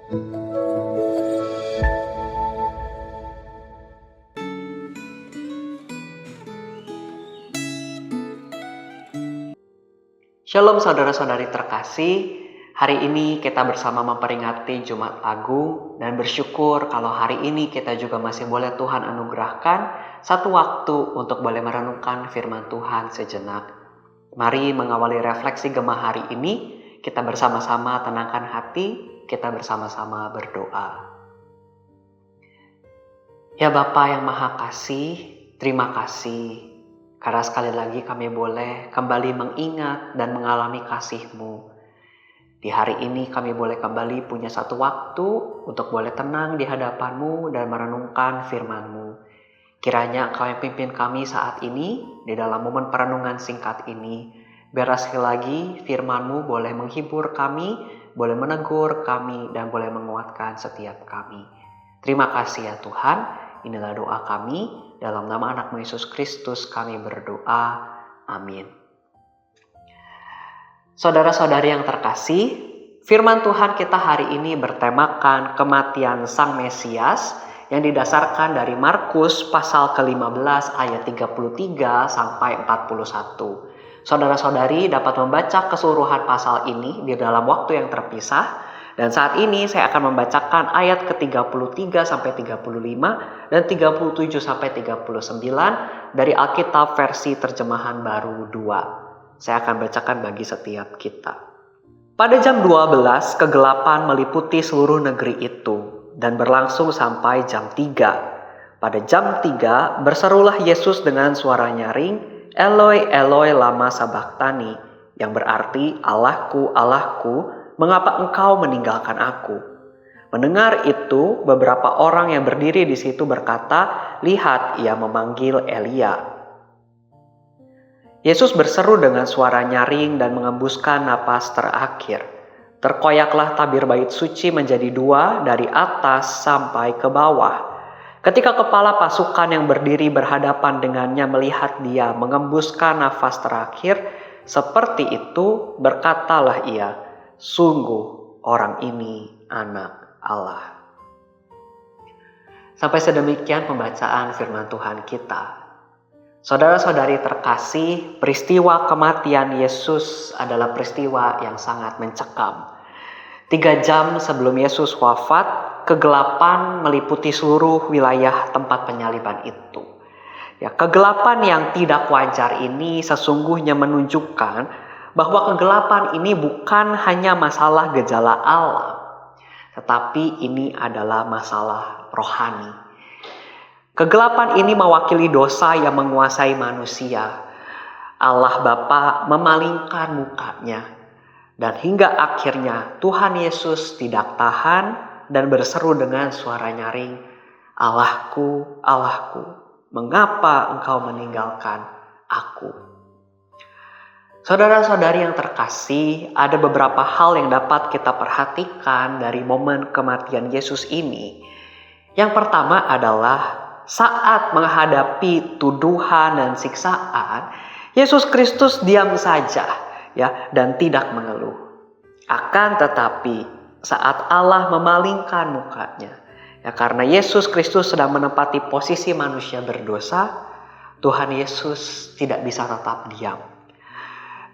Shalom saudara-saudari terkasih, hari ini kita bersama memperingati Jumat Agung dan bersyukur kalau hari ini kita juga masih boleh Tuhan anugerahkan satu waktu untuk boleh merenungkan firman Tuhan sejenak. Mari mengawali refleksi Gemah hari ini, kita bersama-sama tenangkan hati, kita bersama-sama berdoa. Ya Bapa yang Maha Kasih, terima kasih karena sekali lagi kami boleh kembali mengingat dan mengalami kasih-Mu. Di hari ini kami boleh kembali punya satu waktu untuk boleh tenang di hadapan-Mu dan merenungkan firman-Mu. Kiranya Engkau yang pimpin kami saat ini di dalam momen perenungan singkat ini. Biar sekali lagi firman-Mu boleh menghibur kami, boleh menegur kami, dan boleh menguatkan setiap kami. Terima kasih ya Tuhan. Inilah doa kami, dalam nama anak-Mu Yesus Kristus kami berdoa. Amin. Saudara-saudari yang terkasih, firman Tuhan kita hari ini bertemakan kematian Sang Mesias yang didasarkan dari Markus pasal ke-15 ayat 33 sampai 41. Saudara-saudari dapat membaca keseluruhan pasal ini di dalam waktu yang terpisah. Dan saat ini saya akan membacakan ayat ke-33 sampai 35 dan 37 sampai 39 dari Alkitab versi terjemahan baru 2. Saya akan bacakan bagi setiap kita. Pada jam 12 kegelapan meliputi seluruh negeri itu dan berlangsung sampai jam 3. Pada jam 3 berserulah Yesus dengan suara nyaring, Eloi Eloi lama sabachthani, yang berarti Allahku Allahku, mengapa engkau meninggalkan aku? Mendengar itu, beberapa orang yang berdiri di situ berkata, lihat, ia memanggil Elia. Yesus berseru dengan suara nyaring dan mengembuskan napas terakhir. Terkoyaklah tabir bait suci menjadi dua dari atas sampai ke bawah. Ketika kepala pasukan yang berdiri berhadapan dengannya melihat dia mengembuskan nafas terakhir, seperti itu berkatalah ia, sungguh orang ini anak Allah. Sampai sedemikian pembacaan firman Tuhan kita. Saudara-saudari terkasih, peristiwa kematian Yesus adalah peristiwa yang sangat mencekam. 3 jam sebelum Yesus wafat, kegelapan meliputi seluruh wilayah tempat penyaliban itu. Ya, kegelapan yang tidak wajar ini sesungguhnya menunjukkan bahwa kegelapan ini bukan hanya masalah gejala alam, tetapi ini adalah masalah rohani. Kegelapan ini mewakili dosa yang menguasai manusia. Allah Bapa memalingkan mukanya, dan hingga akhirnya Tuhan Yesus tidak tahan dan berseru dengan suara nyaring, Allahku, Allahku, mengapa engkau meninggalkan aku? Saudara-saudari yang terkasih, ada beberapa hal yang dapat kita perhatikan dari momen kematian Yesus ini. Yang pertama adalah saat menghadapi tuduhan dan siksaan, Yesus Kristus diam saja ya dan tidak mengeluh. Akan tetapi saat Allah memalingkan mukanya, ya karena Yesus Kristus sedang menempati posisi manusia berdosa, Tuhan Yesus tidak bisa tetap diam.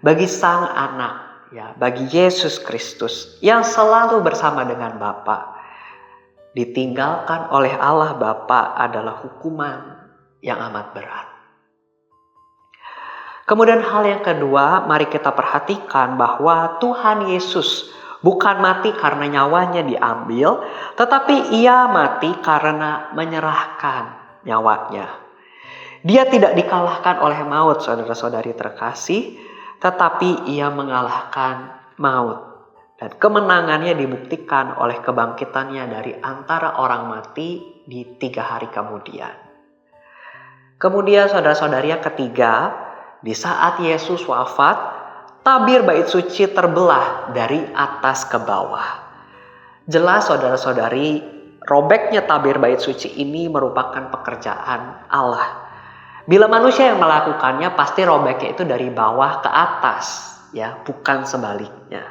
Bagi sang anak, ya, bagi Yesus Kristus yang selalu bersama dengan Bapa, ditinggalkan oleh Allah Bapa adalah hukuman yang amat berat. Kemudian hal yang kedua, mari kita perhatikan bahwa Tuhan Yesus bukan mati karena nyawanya diambil, tetapi ia mati karena menyerahkan nyawanya. Dia tidak dikalahkan oleh maut, saudara-saudari terkasih, tetapi ia mengalahkan maut. Dan kemenangannya dibuktikan oleh kebangkitannya dari antara orang mati di 3 hari kemudian. Kemudian saudara-saudari yang ketiga, di saat Yesus wafat, tabir bait suci terbelah dari atas ke bawah. Jelas saudara-saudari, robeknya tabir bait suci ini merupakan pekerjaan Allah. Bila manusia yang melakukannya, pasti robeknya itu dari bawah ke atas, ya, bukan sebaliknya.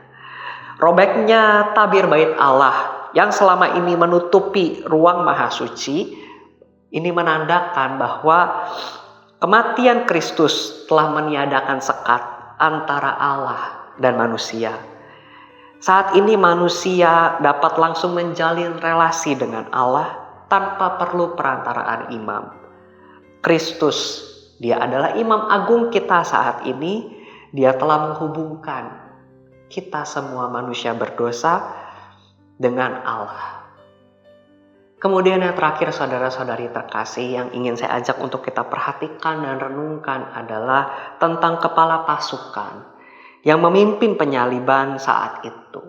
Robeknya tabir bait Allah yang selama ini menutupi ruang maha suci, ini menandakan bahwa kematian Kristus telah meniadakan sekat antara Allah dan manusia. Saat ini manusia dapat langsung menjalin relasi dengan Allah tanpa perlu perantaraan imam. Kristus, dia adalah imam agung kita saat ini. Dia telah menghubungkan kita semua manusia berdosa dengan Allah. Kemudian yang terakhir, saudara-saudari terkasih, yang ingin saya ajak untuk kita perhatikan dan renungkan adalah tentang kepala pasukan yang memimpin penyaliban saat itu.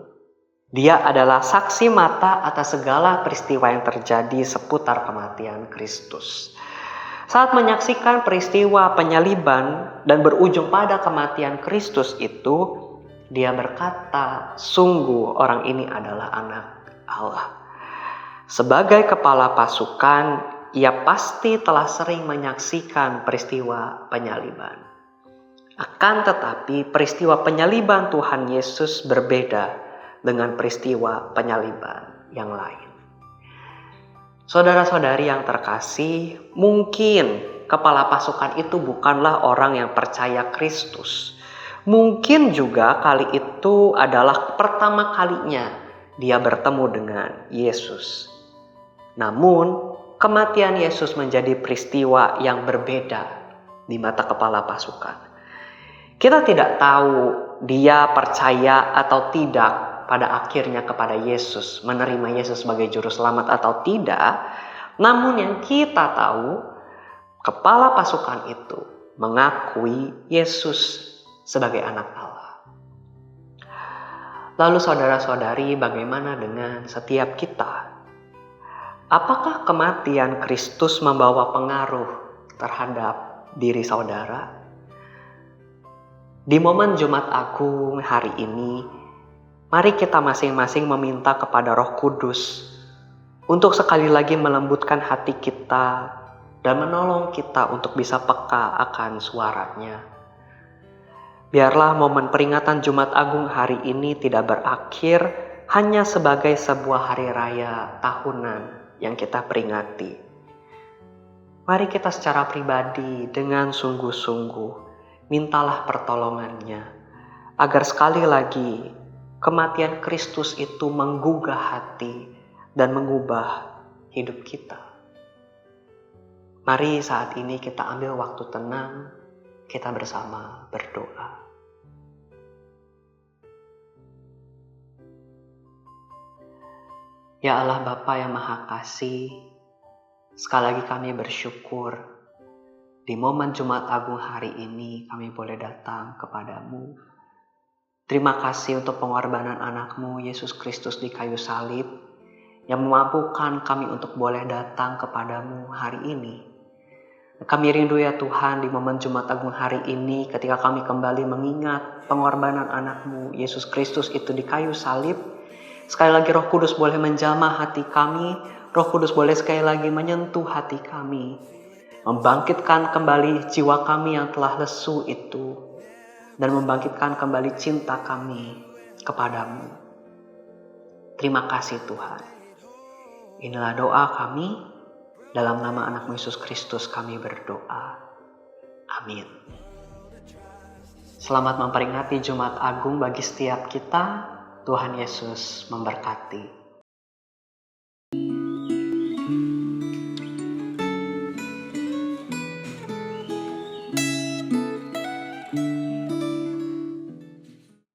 Dia adalah saksi mata atas segala peristiwa yang terjadi seputar kematian Kristus. Saat menyaksikan peristiwa penyaliban dan berujung pada kematian Kristus itu, dia berkata, sungguh orang ini adalah anak Allah. Sebagai kepala pasukan, ia pasti telah sering menyaksikan peristiwa penyaliban. Akan tetapi peristiwa penyaliban Tuhan Yesus berbeda dengan peristiwa penyaliban yang lain. Saudara-saudari yang terkasih, mungkin kepala pasukan itu bukanlah orang yang percaya Kristus. Mungkin juga kali itu adalah pertama kalinya dia bertemu dengan Yesus. Namun, kematian Yesus menjadi peristiwa yang berbeda di mata kepala pasukan. Kita tidak tahu dia percaya atau tidak pada akhirnya kepada Yesus, menerima Yesus sebagai juru selamat atau tidak. Namun yang kita tahu, kepala pasukan itu mengakui Yesus sebagai anak Allah. Lalu saudara-saudari, bagaimana dengan setiap kita? Apakah kematian Kristus membawa pengaruh terhadap diri saudara? Di momen Jumat Agung hari ini, mari kita masing-masing meminta kepada Roh Kudus untuk sekali lagi melembutkan hati kita dan menolong kita untuk bisa peka akan suaranya. Biarlah momen peringatan Jumat Agung hari ini tidak berakhir hanya sebagai sebuah hari raya tahunan yang kita peringati. Mari kita secara pribadi dengan sungguh-sungguh mintalah pertolongannya, agar sekali lagi kematian Kristus itu menggugah hati dan mengubah hidup kita. Mari saat ini kita ambil waktu tenang, kita bersama berdoa. Ya Allah Bapa yang Maha Kasih, sekali lagi kami bersyukur di momen Jumat Agung hari ini kami boleh datang kepadamu. Terima kasih untuk pengorbanan anak-Mu Yesus Kristus di kayu salib yang memampukan kami untuk boleh datang kepadamu hari ini. Kami rindu ya Tuhan di momen Jumat Agung hari ini ketika kami kembali mengingat pengorbanan anak-Mu Yesus Kristus itu di kayu salib. Sekali lagi Roh Kudus boleh menjamah hati kami, Roh Kudus boleh sekali lagi menyentuh hati kami, membangkitkan kembali jiwa kami yang telah lesu itu, dan membangkitkan kembali cinta kami kepadamu. Terima kasih Tuhan. Inilah doa kami, dalam nama anak Yesus Kristus kami berdoa. Amin. Selamat memperingati Jumat Agung bagi setiap kita. Tuhan Yesus memberkati.